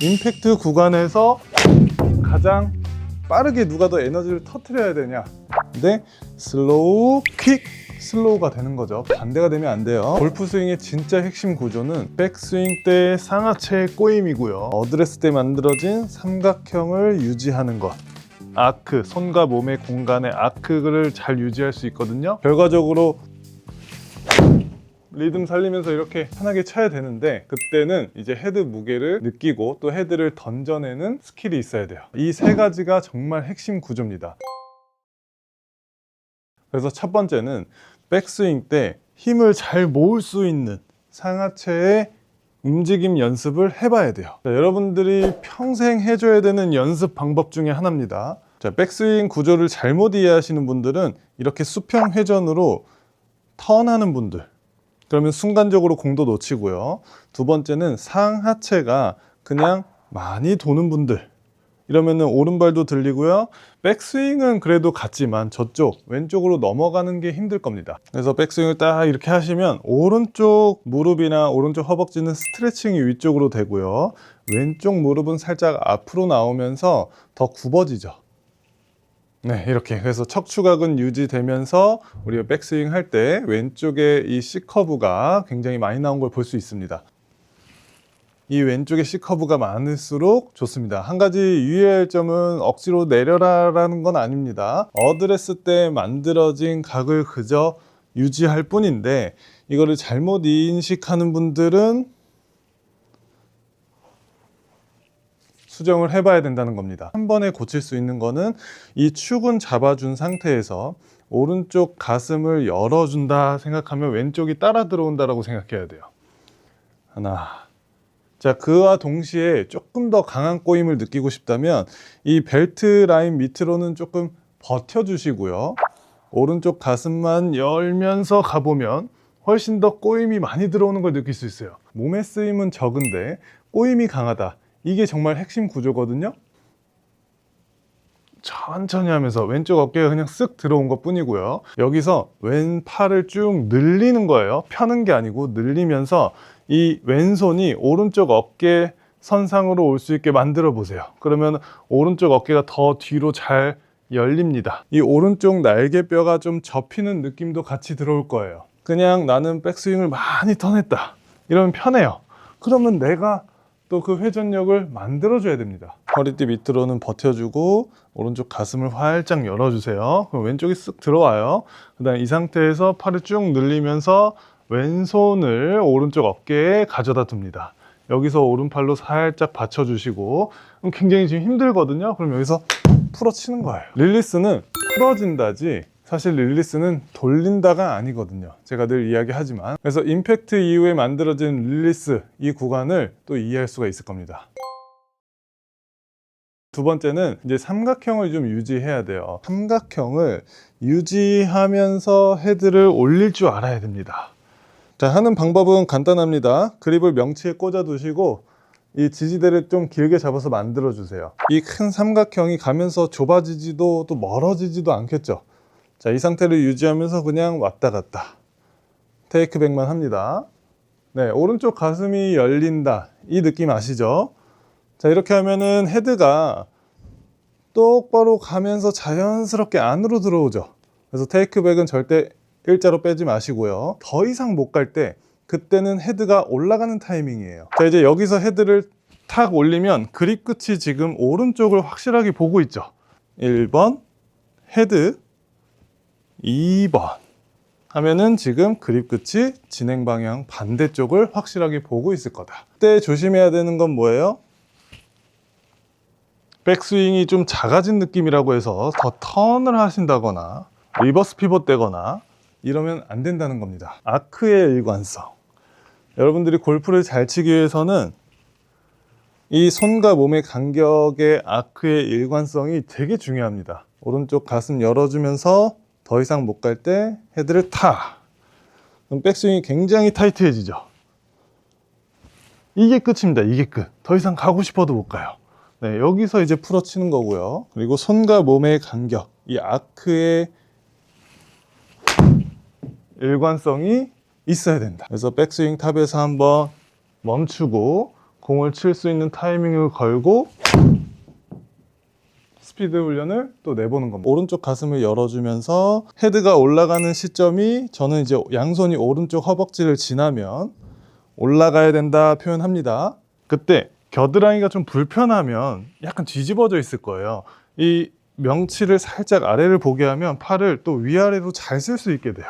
임팩트 구간에서 가장 빠르게 누가 더 에너지를 터뜨려야 되냐. 근데 슬로우, 퀵, 슬로우가 되는 거죠. 반대가 되면 안 돼요. 골프 스윙의 진짜 핵심 구조는 백스윙 때 상하체의 꼬임이고요. 어드레스 때 만들어진 삼각형을 유지하는 것. 아크, 손과 몸의 공간의 아크를 잘 유지할 수 있거든요. 결과적으로 리듬 살리면서 이렇게 편하게 쳐야 되는데, 그때는 이제 헤드 무게를 느끼고 또 헤드를 던져내는 스킬이 있어야 돼요. 이 세 가지가 정말 핵심 구조입니다. 그래서 첫 번째는 백스윙 때 힘을 잘 모을 수 있는 상하체의 움직임 연습을 해봐야 돼요. 자, 여러분들이 평생 해줘야 되는 연습 방법 중에 하나입니다. 자, 백스윙 구조를 잘못 이해하시는 분들은 이렇게 수평 회전으로 턴하는 분들, 그러면 순간적으로 공도 놓치고요. 두 번째는 상하체가 그냥 많이 도는 분들, 이러면은 오른발도 들리고요. 백스윙은 그래도 같지만 저쪽 왼쪽으로 넘어가는 게 힘들 겁니다. 그래서 백스윙을 딱 이렇게 하시면 오른쪽 무릎이나 오른쪽 허벅지는 스트레칭이 위쪽으로 되고요. 왼쪽 무릎은 살짝 앞으로 나오면서 더 굽어지죠. 네, 이렇게. 그래서 척추각은 유지되면서 우리가 백스윙 할 때 왼쪽에 이 C커브가 굉장히 많이 나온 걸 볼 수 있습니다. 이 왼쪽에 C커브가 많을수록 좋습니다. 한 가지 유의할 점은 억지로 내려라라는 건 아닙니다. 어드레스 때 만들어진 각을 그저 유지할 뿐인데, 이거를 잘못 인식하는 분들은 수정을 해봐야 된다는 겁니다. 한 번에 고칠 수 있는 거는 이 축은 잡아준 상태에서 오른쪽 가슴을 열어준다 생각하면 왼쪽이 따라 들어온다라고 생각해야 돼요. 하나. 자, 그와 동시에 조금 더 강한 꼬임을 느끼고 싶다면 이 벨트 라인 밑으로는 조금 버텨주시고요. 오른쪽 가슴만 열면서 가보면 훨씬 더 꼬임이 많이 들어오는 걸 느낄 수 있어요. 몸의 쓰임은 적은데 꼬임이 강하다. 이게 정말 핵심 구조거든요. 천천히 하면서 왼쪽 어깨가 그냥 쓱 들어온 것 뿐이고요. 여기서 왼팔을 쭉 늘리는 거예요. 펴는 게 아니고 늘리면서 이 왼손이 오른쪽 어깨 선상으로 올 수 있게 만들어 보세요. 그러면 오른쪽 어깨가 더 뒤로 잘 열립니다. 이 오른쪽 날개뼈가 좀 접히는 느낌도 같이 들어올 거예요. 그냥 나는 백스윙을 많이 턴했다, 이러면 편해요. 그러면 내가 또 그 회전력을 만들어줘야 됩니다. 허리띠 밑으로는 버텨주고 오른쪽 가슴을 활짝 열어주세요. 그럼 왼쪽이 쓱 들어와요. 그 다음 이 상태에서 팔을 쭉 늘리면서 왼손을 오른쪽 어깨에 가져다 둡니다. 여기서 오른팔로 살짝 받쳐주시고, 그럼 굉장히 지금 힘들거든요. 그럼 여기서 풀어치는 거예요. 릴리스는 풀어진다지 사실 릴리스는 돌린다가 아니거든요. 제가 늘 이야기하지만. 그래서 임팩트 이후에 만들어진 릴리스, 이 구간을 또 이해할 수가 있을 겁니다. 두 번째는 이제 삼각형을 좀 유지해야 돼요. 삼각형을 유지하면서 헤드를 올릴 줄 알아야 됩니다. 자, 하는 방법은 간단합니다. 그립을 명치에 꽂아 두시고 이 지지대를 좀 길게 잡아서 만들어 주세요. 이 큰 삼각형이 가면서 좁아지지도 또 멀어지지도 않겠죠. 자, 이 상태를 유지하면서 그냥 왔다 갔다 테이크백만 합니다. 네, 오른쪽 가슴이 열린다, 이 느낌 아시죠? 자, 이렇게 하면은 헤드가 똑바로 가면서 자연스럽게 안으로 들어오죠. 그래서 테이크백은 절대 일자로 빼지 마시고요. 더 이상 못 갈 때, 그때는 헤드가 올라가는 타이밍이에요. 자, 이제 여기서 헤드를 탁 올리면 그립 끝이 지금 오른쪽을 확실하게 보고 있죠. 1번 헤드, 2번 하면은 지금 그립 끝이 진행 방향 반대쪽을 확실하게 보고 있을 거다. 그때 조심해야 되는 건 뭐예요? 백스윙이 좀 작아진 느낌이라고 해서 더 턴을 하신다거나 리버스 피벗 되거나 이러면 안 된다는 겁니다. 아크의 일관성. 여러분들이 골프를 잘 치기 위해서는 이 손과 몸의 간격의 아크의 일관성이 되게 중요합니다. 오른쪽 가슴 열어주면서 더 이상 못 갈 때 헤드를 타. 그럼 백스윙이 굉장히 타이트해지죠. 이게 끝입니다. 이게 끝. 더 이상 가고 싶어도 못 가요. 네, 여기서 이제 풀어치는 거고요. 그리고 손과 몸의 간격, 이 아크의 일관성이 있어야 된다. 그래서 백스윙 탑에서 한번 멈추고 공을 칠 수 있는 타이밍을 걸고 스피드 훈련을 또 내보는 겁니다. 오른쪽 가슴을 열어주면서 헤드가 올라가는 시점이 저는 이제 양손이 오른쪽 허벅지를 지나면 올라가야 된다 표현합니다. 그때 겨드랑이가 좀 불편하면 약간 뒤집어져 있을 거예요. 이 명치를 살짝 아래를 보게 하면 팔을 또 위아래로 잘 쓸 수 있게 돼요.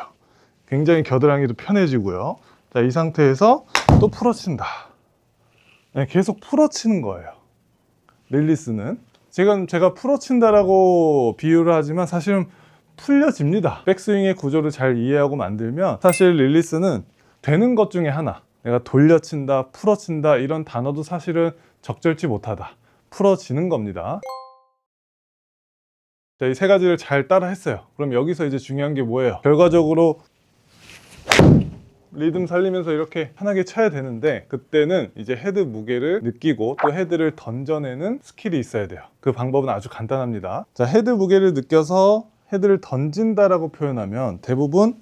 굉장히 겨드랑이도 편해지고요. 자, 이 상태에서 또 풀어친다. 네, 계속 풀어치는 거예요. 릴리스는 제가 풀어친다라고 비유를 하지만 사실은 풀려집니다. 백스윙의 구조를 잘 이해하고 만들면 사실 릴리스는 되는 것 중에 하나. 내가 돌려친다, 풀어친다 이런 단어도 사실은 적절치 못하다. 풀어지는 겁니다. 자, 이 세 가지를 잘 따라 했어요. 그럼 여기서 이제 중요한 게 뭐예요? 결과적으로 리듬 살리면서 이렇게 편하게 쳐야 되는데 그때는 이제 헤드 무게를 느끼고 또 헤드를 던져내는 스킬이 있어야 돼요. 그 방법은 아주 간단합니다. 자, 헤드 무게를 느껴서 헤드를 던진다라고 표현하면 대부분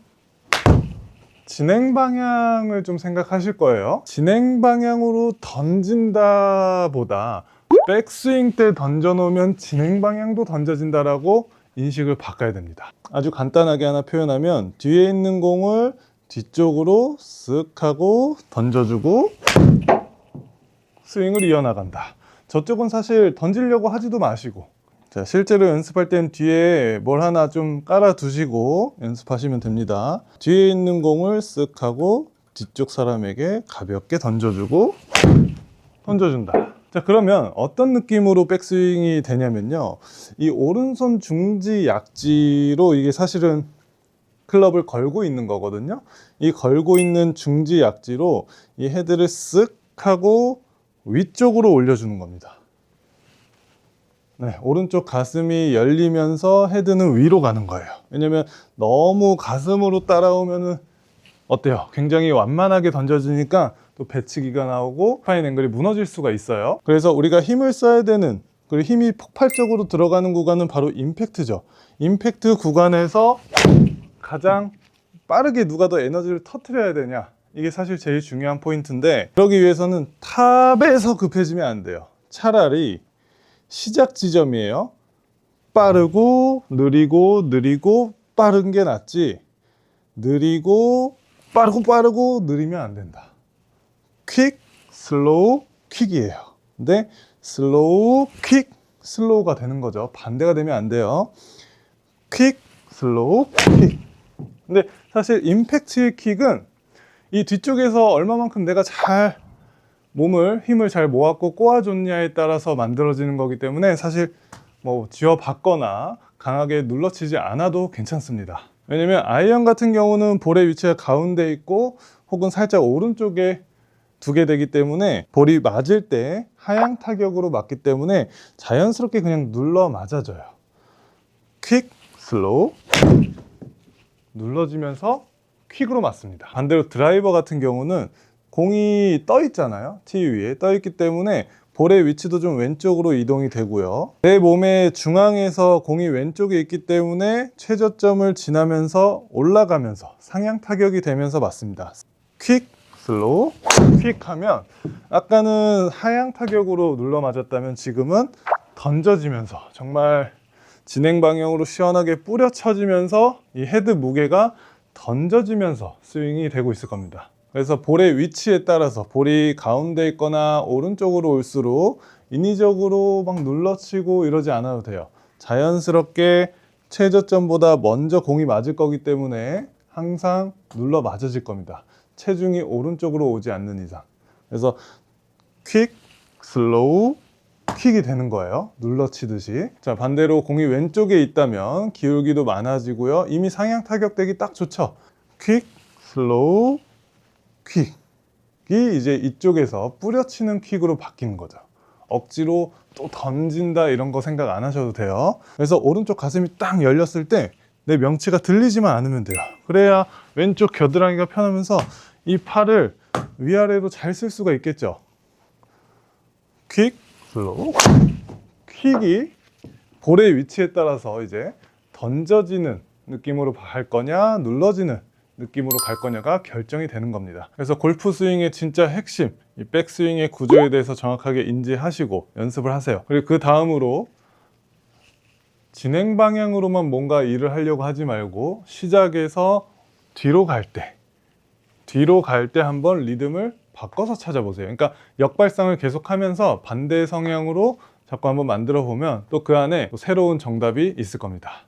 진행 방향을 좀 생각하실 거예요. 진행 방향으로 던진다 보다 백스윙 때 던져놓으면 진행 방향도 던져진다라고 인식을 바꿔야 됩니다. 아주 간단하게 하나 표현하면 뒤에 있는 공을 뒤쪽으로 쓱 하고 던져주고 스윙을 이어나간다. 저쪽은 사실 던지려고 하지도 마시고, 자, 실제로 연습할 땐 뒤에 뭘 하나 좀 깔아 두시고 연습하시면 됩니다. 뒤에 있는 공을 쓱 하고 뒤쪽 사람에게 가볍게 던져주고 던져준다. 자, 그러면 어떤 느낌으로 백스윙이 되냐면요, 이 오른손 중지 약지로 이게 사실은 클럽을 걸고 있는 거거든요. 이 걸고 있는 중지 약지로 이 헤드를 쓱 하고 위쪽으로 올려주는 겁니다. 네, 오른쪽 가슴이 열리면서 헤드는 위로 가는 거예요. 왜냐면 너무 가슴으로 따라오면은 어때요? 굉장히 완만하게 던져지니까 또 배치기가 나오고 스파인 앵글이 무너질 수가 있어요. 그래서 우리가 힘을 써야 되는, 그리고 힘이 폭발적으로 들어가는 구간은 바로 임팩트죠. 임팩트 구간에서 가장 빠르게 누가 더 에너지를 터뜨려야 되냐, 이게 사실 제일 중요한 포인트인데, 그러기 위해서는 탑에서 급해지면 안 돼요. 차라리 시작 지점이에요. 빠르고 느리고 느리고 빠른 게 낫지, 느리고 빠르고 느리면 안 된다. 퀵, 슬로우, 퀵이에요. 근데 슬로우, 퀵, 슬로우가 되는 거죠. 반대가 되면 안 돼요. 퀵, 슬로우, 퀵. 근데 사실 임팩트의 킥은 이 뒤쪽에서 얼마만큼 내가 잘 힘을 잘 모았고 꼬아줬냐에 따라서 만들어지는 거기 때문에 사실 뭐 쥐어박거나 강하게 눌러치지 않아도 괜찮습니다. 왜냐면 아이언 같은 경우는 볼의 위치가 가운데 있고 혹은 살짝 오른쪽에 두게 되기 때문에 볼이 맞을 때 하향 타격으로 맞기 때문에 자연스럽게 그냥 눌러 맞아져요. 퀵, 슬로우, 눌러지면서 퀵으로 맞습니다. 반대로 드라이버 같은 경우는 공이 떠 있잖아요. 티 위에 떠 있기 때문에 볼의 위치도 좀 왼쪽으로 이동이 되고요. 내 몸의 중앙에서 공이 왼쪽에 있기 때문에 최저점을 지나면서 올라가면서 상향 타격이 되면서 맞습니다. 퀵, 슬로우, 퀵 하면 아까는 하향 타격으로 눌러 맞았다면 지금은 던져지면서 정말 진행 방향으로 시원하게 뿌려쳐지면서 이 헤드 무게가 던져지면서 스윙이 되고 있을 겁니다. 그래서 볼의 위치에 따라서 볼이 가운데 있거나 오른쪽으로 올수록 인위적으로 막 눌러치고 이러지 않아도 돼요. 자연스럽게 최저점보다 먼저 공이 맞을 거기 때문에 항상 눌러 맞아질 겁니다. 체중이 오른쪽으로 오지 않는 이상. 그래서 퀵, 슬로우, 퀵이 되는 거예요. 눌러치듯이. 자, 반대로 공이 왼쪽에 있다면 기울기도 많아지고요. 이미 상향 타격되기 딱 좋죠. 퀵, 슬로우, 퀵이 이제 이쪽에서 뿌려치는 퀵으로 바뀌는 거죠. 억지로 또 던진다 이런 거 생각 안 하셔도 돼요. 그래서 오른쪽 가슴이 딱 열렸을 때 내 명치가 들리지만 않으면 돼요. 그래야 왼쪽 겨드랑이가 편하면서 이 팔을 위아래로 잘 쓸 수가 있겠죠. 퀵, 슬로우, 퀵이 볼의 위치에 따라서 이제 던져지는 느낌으로 할 거냐, 눌러지는 느낌으로 갈 거냐가 결정이 되는 겁니다. 그래서 골프 스윙의 진짜 핵심, 이 백스윙의 구조에 대해서 정확하게 인지하시고 연습을 하세요. 그리고 그 다음으로 진행 방향으로만 뭔가 일을 하려고 하지 말고 시작에서 뒤로 갈 때 한번 리듬을 바꿔서 찾아보세요. 그러니까 역발상을 계속하면서 반대 성향으로 자꾸 한번 만들어 보면 또 그 안에 또 새로운 정답이 있을 겁니다.